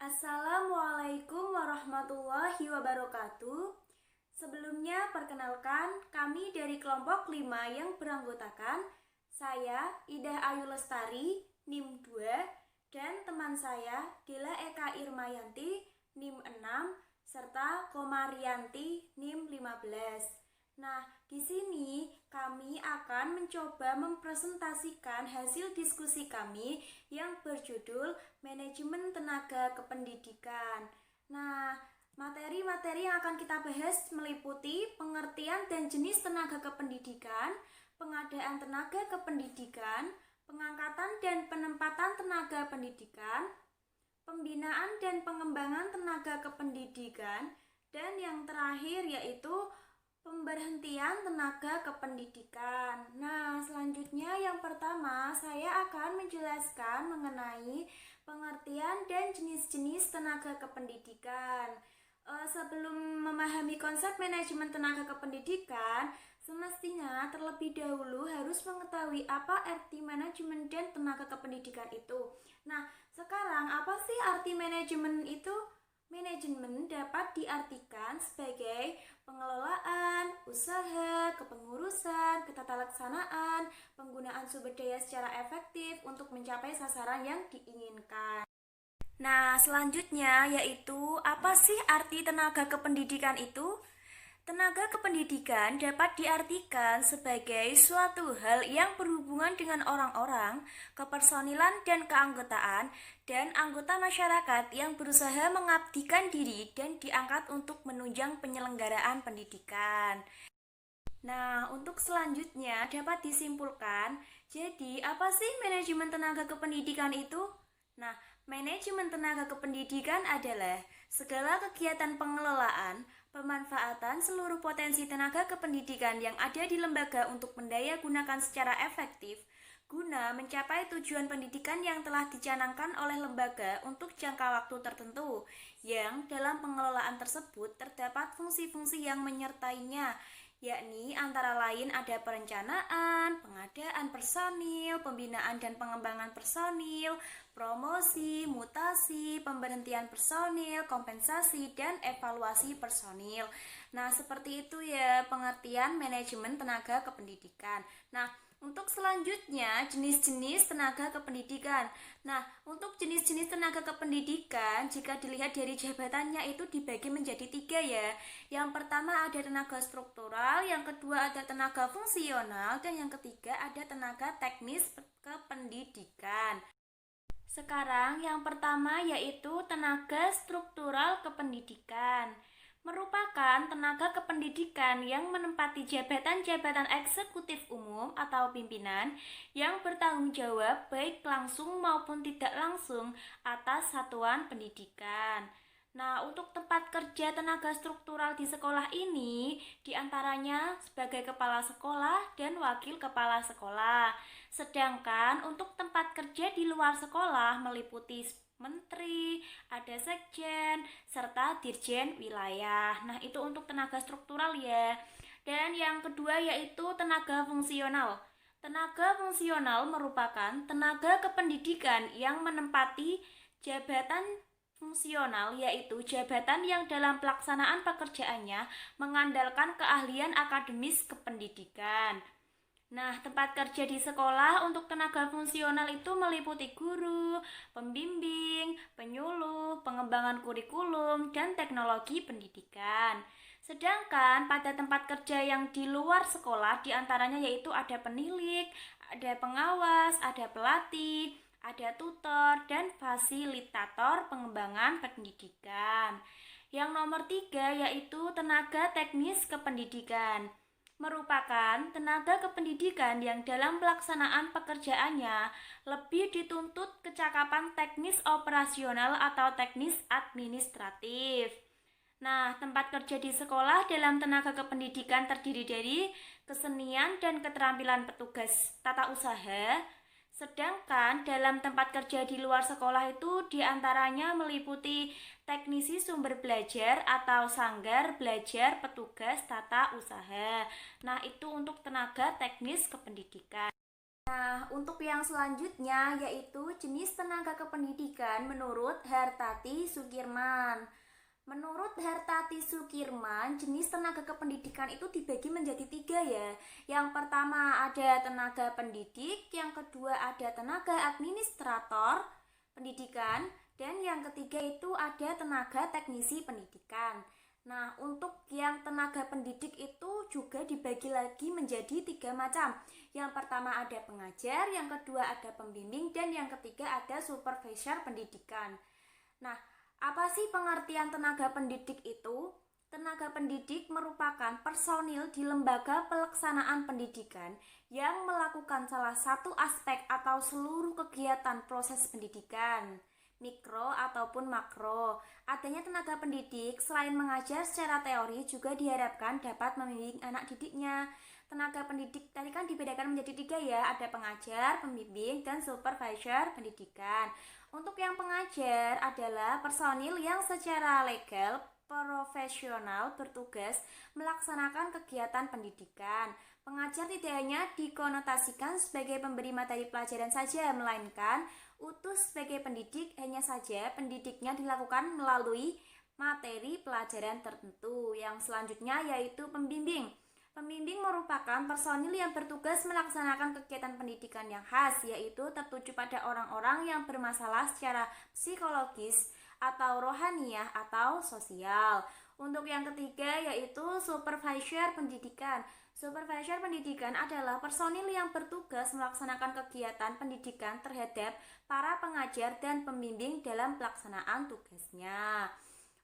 Assalamualaikum warahmatullahi wabarakatuh. Sebelumnya perkenalkan kami dari kelompok 5 yang beranggotakan saya Ida Ayu Lestari NIM 2 dan teman saya Dela Eka Irmayanti NIM 6 serta Komarianti NIM 15. Nah, di sini kami akan mencoba mempresentasikan hasil diskusi kami yang berjudul Manajemen Tenaga Kependidikan. Nah, materi-materi yang akan kita bahas meliputi pengertian dan jenis tenaga kependidikan, pengadaan tenaga kependidikan, pengangkatan dan penempatan tenaga pendidikan, pembinaan dan pengembangan tenaga kependidikan, dan yang terakhir yaitu pemberhentian tenaga kependidikan. Nah, selanjutnya yang pertama saya akan menjelaskan mengenai pengertian dan jenis-jenis tenaga kependidikan. Sebelum memahami konsep manajemen tenaga kependidikan, semestinya terlebih dahulu harus mengetahui apa arti manajemen dan tenaga kependidikan itu. Nah, sekarang apa sih arti manajemen itu? Manajemen dapat diartikan sebagai pengelolaan, usaha, kepengurusan, ketata laksanaan, penggunaan sumber daya secara efektif untuk mencapai sasaran yang diinginkan. Nah, selanjutnya yaitu apa sih arti tenaga kependidikan itu? Tenaga kependidikan dapat diartikan sebagai suatu hal yang berhubungan dengan orang-orang, kepersonilan dan keanggotaan, dan anggota masyarakat yang berusaha mengabdikan diri dan diangkat untuk menunjang penyelenggaraan pendidikan. Nah, untuk selanjutnya dapat disimpulkan, jadi apa sih manajemen tenaga kependidikan itu? Nah, manajemen tenaga kependidikan adalah segala kegiatan pengelolaan, pemanfaatan seluruh potensi tenaga kependidikan yang ada di lembaga untuk mendaya gunakan secara efektif guna mencapai tujuan pendidikan yang telah dicanangkan oleh lembaga untuk jangka waktu tertentu, yang dalam pengelolaan tersebut terdapat fungsi-fungsi yang menyertainya, yakni antara lain ada perencanaan, pengadaan personil, pembinaan dan pengembangan personil, promosi, mutasi, pemberhentian personil, kompensasi, dan evaluasi personil. Nah, seperti itu ya pengertian manajemen tenaga kependidikan. Nah, untuk selanjutnya, jenis-jenis tenaga kependidikan. Nah, untuk jenis-jenis tenaga kependidikan, jika dilihat dari jabatannya itu dibagi menjadi 3 ya. Yang pertama ada tenaga struktural, yang kedua ada tenaga fungsional, dan yang ketiga ada tenaga teknis kependidikan. Sekarang yang pertama yaitu tenaga struktural kependidikan. Merupakan tenaga kependidikan yang menempati jabatan-jabatan eksekutif umum atau pimpinan yang bertanggung jawab baik langsung maupun tidak langsung atas satuan pendidikan. Nah, untuk tempat kerja tenaga struktural di sekolah ini diantaranya sebagai kepala sekolah dan wakil kepala sekolah. Sedangkan untuk tempat kerja di luar sekolah meliputi menteri, ada sekjen, serta dirjen wilayah. Nah, itu untuk tenaga struktural ya. Dan yang kedua yaitu tenaga fungsional. Tenaga fungsional merupakan tenaga kependidikan yang menempati jabatan fungsional, yaitu jabatan yang dalam pelaksanaan pekerjaannya mengandalkan keahlian akademis kependidikan. Nah, tempat kerja di sekolah untuk tenaga fungsional itu meliputi guru, pembimbing, penyuluh, pengembangan kurikulum, dan teknologi pendidikan. Sedangkan pada tempat kerja yang di luar sekolah diantaranya yaitu ada penilik, ada pengawas, ada pelatih, ada tutor, dan fasilitator pengembangan pendidikan. Yang nomor 3 yaitu tenaga teknis kependidikan. Merupakan tenaga kependidikan yang dalam pelaksanaan pekerjaannya lebih dituntut kecakapan teknis operasional atau teknis administratif. Nah, tempat kerja di sekolah dalam tenaga kependidikan terdiri dari kesenian dan keterampilan petugas tata usaha. Sedangkan dalam tempat kerja di luar sekolah itu diantaranya meliputi teknisi sumber belajar atau sanggar belajar petugas tata usaha. Nah, itu untuk tenaga teknis kependidikan. Nah, untuk yang selanjutnya yaitu jenis tenaga kependidikan menurut Hartati Sukirman. Menurut Hartati Sukirman, jenis tenaga kependidikan itu dibagi menjadi 3 ya. Yang pertama ada tenaga pendidik, yang kedua ada tenaga administrator pendidikan, dan yang ketiga itu ada tenaga teknisi pendidikan. Nah, untuk yang tenaga pendidik itu juga dibagi lagi menjadi 3 macam. Yang pertama ada pengajar, yang kedua ada pembimbing, dan yang ketiga ada supervisor pendidikan. Nah, apa sih pengertian tenaga pendidik itu? Tenaga pendidik merupakan personil di lembaga pelaksanaan pendidikan yang melakukan salah satu aspek atau seluruh kegiatan proses pendidikan, mikro ataupun makro. Adanya tenaga pendidik selain mengajar secara teori juga diharapkan dapat membimbing anak didiknya. Tenaga pendidik tadi kan dibedakan menjadi 3 ya, ada pengajar, pembimbing, dan supervisor pendidikan. Untuk yang pengajar adalah personil yang secara legal profesional bertugas melaksanakan kegiatan pendidikan. Pengajar tidak hanya dikonotasikan sebagai pemberi materi pelajaran saja, melainkan utus sebagai pendidik, hanya saja pendidiknya dilakukan melalui materi pelajaran tertentu. Yang selanjutnya yaitu pembimbing. Pembimbing merupakan personil yang bertugas melaksanakan kegiatan pendidikan yang khas, yaitu tertuju pada orang-orang yang bermasalah secara psikologis atau rohaniah atau sosial. Untuk yang ketiga yaitu supervisor pendidikan. Supervisor pendidikan adalah personil yang bertugas melaksanakan kegiatan pendidikan terhadap para pengajar dan pembimbing dalam pelaksanaan tugasnya.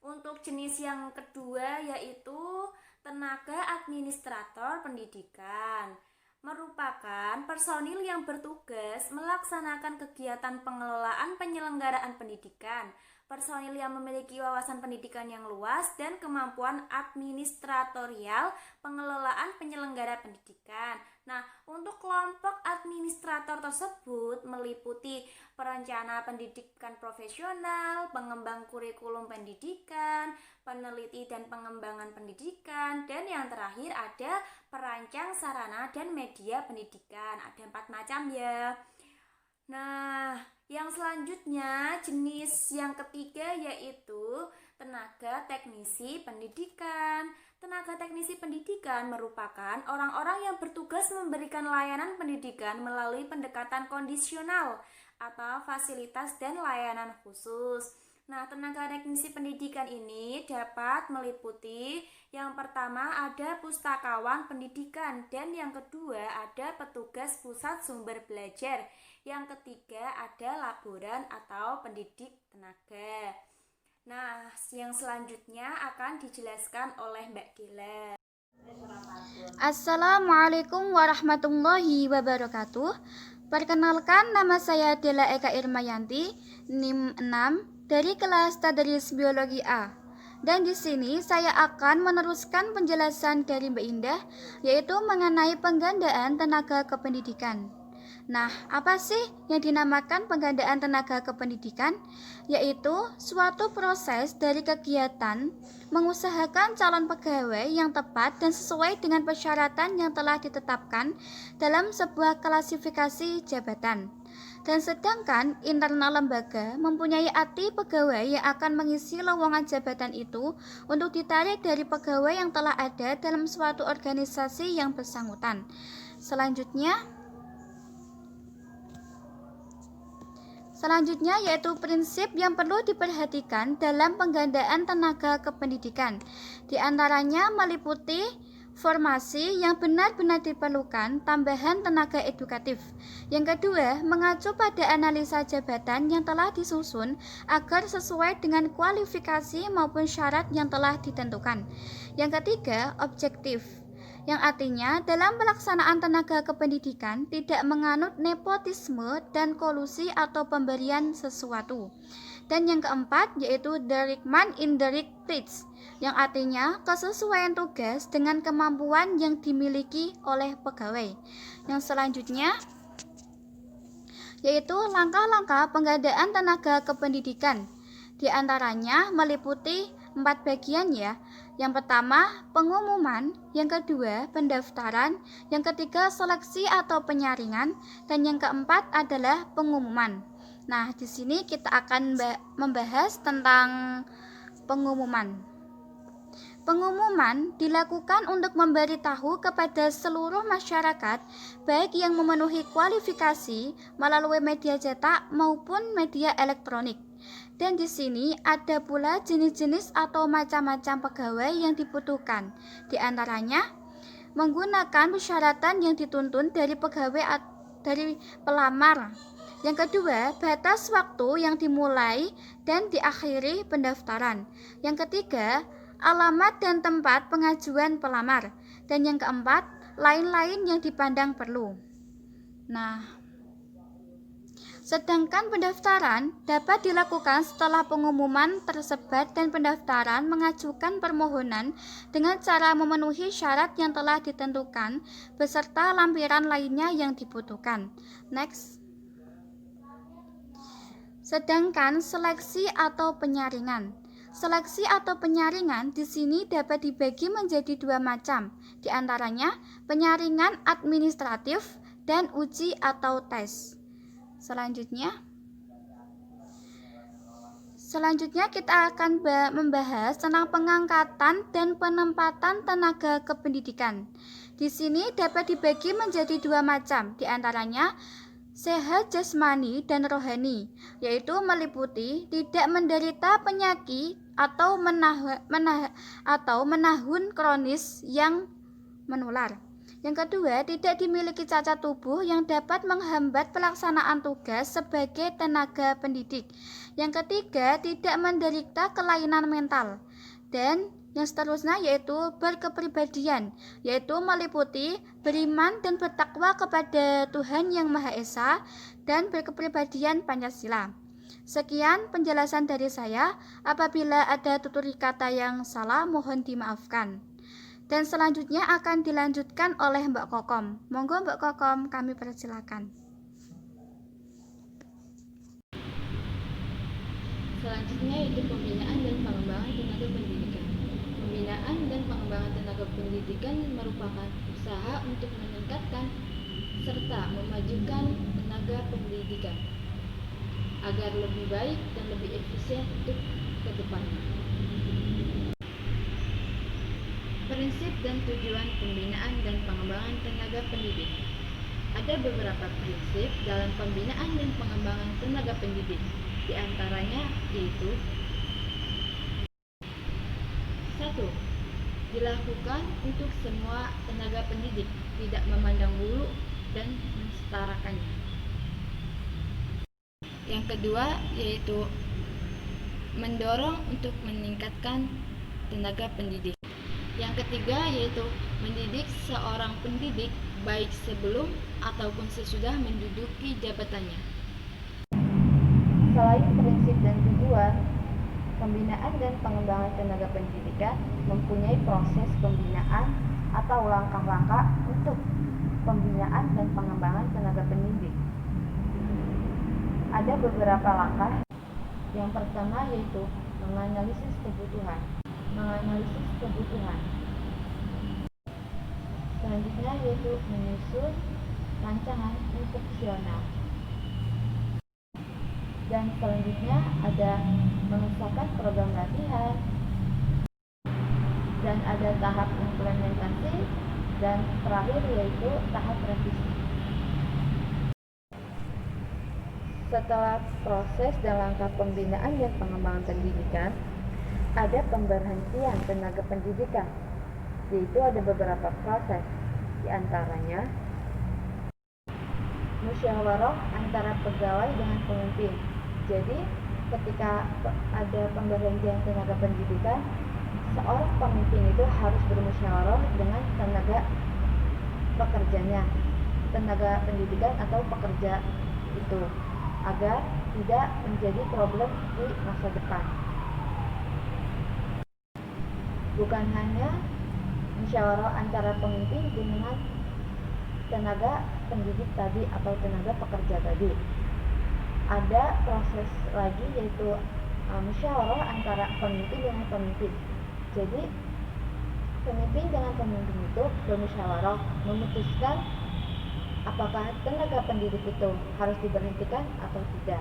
Untuk jenis yang kedua yaitu tenaga administrator pendidikan. Merupakan personil yang bertugas melaksanakan kegiatan pengelolaan penyelenggaraan pendidikan. Personil yang memiliki wawasan pendidikan yang luas dan kemampuan administratorial pengelolaan penyelenggara pendidikan. Nah, untuk kelompok administrator tersebut meliputi perencana pendidikan profesional, pengembang kurikulum pendidikan, peneliti dan pengembangan pendidikan, dan yang terakhir ada perancang sarana dan media pendidikan. Ada 4 macam ya. Nah, yang selanjutnya jenis yang ketiga yaitu tenaga teknisi pendidikan. Tenaga teknisi pendidikan merupakan orang-orang yang bertugas memberikan layanan pendidikan melalui pendekatan kondisional atau fasilitas dan layanan khusus. Nah, tenaga teknisi pendidikan ini dapat meliputi yang pertama ada pustakawan pendidikan, dan yang kedua ada petugas pusat sumber belajar. Yang ketiga ada laboran atau pendidik tenaga. Nah, yang selanjutnya akan dijelaskan oleh Mbak Dila. Assalamualaikum warahmatullahi wabarakatuh. Perkenalkan, nama saya Dela Eka Irmayanti, NIM 6 dari kelas Tadris Biologi A. Dan di sini saya akan meneruskan penjelasan dari Mbak Indah, yaitu mengenai penggandaan tenaga kependidikan. Nah, apa sih yang dinamakan penggandaan tenaga kependidikan? Yaitu suatu proses dari kegiatan mengusahakan calon pegawai yang tepat dan sesuai dengan persyaratan yang telah ditetapkan dalam sebuah klasifikasi jabatan. Dan sedangkan internal lembaga mempunyai arti pegawai yang akan mengisi lowongan jabatan itu untuk ditarik dari pegawai yang telah ada dalam suatu organisasi yang bersangkutan. Selanjutnya yaitu prinsip yang perlu diperhatikan dalam penggandaan tenaga kependidikan. Di antaranya meliputi formasi yang benar-benar diperlukan, tambahan tenaga edukatif. Yang kedua, mengacu pada analisa jabatan yang telah disusun agar sesuai dengan kualifikasi maupun syarat yang telah ditentukan. Yang ketiga, objektif, yang artinya dalam pelaksanaan tenaga kependidikan tidak menganut nepotisme dan kolusi atau pemberian sesuatu. Dan yang keempat yaitu direct man in direct place, yang artinya kesesuaian tugas dengan kemampuan yang dimiliki oleh pegawai. Yang selanjutnya yaitu langkah-langkah penggandaan tenaga kependidikan. Di antaranya meliputi 4 bagian ya. Yang pertama, pengumuman, yang kedua, pendaftaran, yang ketiga, seleksi atau penyaringan, dan yang keempat adalah pengumuman. Nah, di sini kita akan membahas tentang pengumuman. Pengumuman dilakukan untuk memberitahu kepada seluruh masyarakat, baik yang memenuhi kualifikasi melalui media cetak maupun media elektronik. Dan di sini ada pula jenis-jenis atau macam-macam pegawai yang dibutuhkan. Di antaranya, menggunakan persyaratan yang dituntun dari pegawai dari pelamar. Yang kedua, batas waktu yang dimulai dan diakhiri pendaftaran. Yang ketiga, alamat dan tempat pengajuan pelamar. Dan yang keempat, lain-lain yang dipandang perlu. Nah, sedangkan pendaftaran dapat dilakukan setelah pengumuman tersebar dan pendaftaran mengajukan permohonan dengan cara memenuhi syarat yang telah ditentukan beserta lampiran lainnya yang dibutuhkan. Next. Sedangkan seleksi atau penyaringan. Seleksi atau penyaringan di sini dapat dibagi menjadi dua macam, di antaranya penyaringan administratif dan uji atau tes. Selanjutnya kita akan membahas tentang pengangkatan dan penempatan tenaga kependidikan. Di sini dapat dibagi menjadi dua macam, di antaranya sehat jasmani dan rohani, yaitu meliputi tidak menderita penyakit atau menahun kronis yang menular. Yang kedua, tidak dimiliki cacat tubuh yang dapat menghambat pelaksanaan tugas sebagai tenaga pendidik. Yang ketiga, tidak menderita kelainan mental. Dan yang seterusnya yaitu berkepribadian, yaitu meliputi beriman dan bertakwa kepada Tuhan Yang Maha Esa dan berkepribadian Pancasila. Sekian penjelasan dari saya. Apabila ada tutur kata yang salah, mohon dimaafkan. Dan selanjutnya akan dilanjutkan oleh Mbak Kokom. Monggo Mbak Kokom, kami persilakan. Selanjutnya yaitu pembinaan dan pengembangan tenaga pendidikan. Pembinaan dan pengembangan tenaga pendidikan merupakan usaha untuk meningkatkan serta memajukan tenaga pendidikan agar lebih baik dan lebih efisien untuk ke depannya. Prinsip dan tujuan pembinaan dan pengembangan tenaga pendidik. Ada beberapa prinsip dalam pembinaan dan pengembangan tenaga pendidik. Di antaranya yaitu 1. Dilakukan untuk semua tenaga pendidik, tidak memandang bulu dan mensetarakannya. Yang kedua yaitu mendorong untuk meningkatkan tenaga pendidik. Yang ketiga yaitu mendidik seorang pendidik baik sebelum ataupun sesudah menduduki jabatannya. Selain prinsip dan tujuan, pembinaan dan pengembangan tenaga pendidikan mempunyai proses pembinaan atau langkah-langkah untuk pembinaan dan pengembangan tenaga pendidik. Ada beberapa langkah. Yang pertama yaitu menganalisis kebutuhan. Selanjutnya yaitu menyusun rancangan instruksional. Dan selanjutnya ada mengesahkan program latihan. Dan ada tahap implementasi dan terakhir yaitu tahap revisi. Setelah proses dan langkah pembinaan dan pengembangan pendidikan, ada pemberhentian tenaga pendidikan, yaitu ada beberapa proses, di antaranya musyawarah antara pegawai dengan pemimpin. Jadi, ketika ada pemberhentian tenaga pendidikan, seorang pemimpin itu harus bermusyawarah dengan tenaga pekerjanya, tenaga pendidikan atau pekerja itu, agar tidak menjadi problem di masa depan. Bukan hanya musyawarah antara pemimpin dengan tenaga pendidik tadi atau tenaga pekerja tadi. Ada proses lagi yaitu musyawarah antara pemimpin dengan pemimpin. Jadi Pemimpin dengan pemimpin itu bermusyawarah memutuskan apakah tenaga pendidik itu harus diberhentikan atau tidak.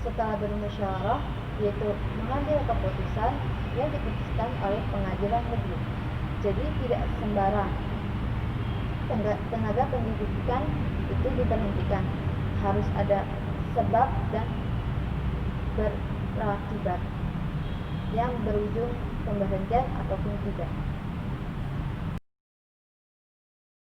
Setelah bermusyawarah, yaitu mengambil keputusan yang diputuskan oleh pengadilan negeri. Jadi tidak sembarang tenaga pendidikan itu diberhentikan, harus ada sebab dan berakibat yang berujung pemberhentian ataupun tidak.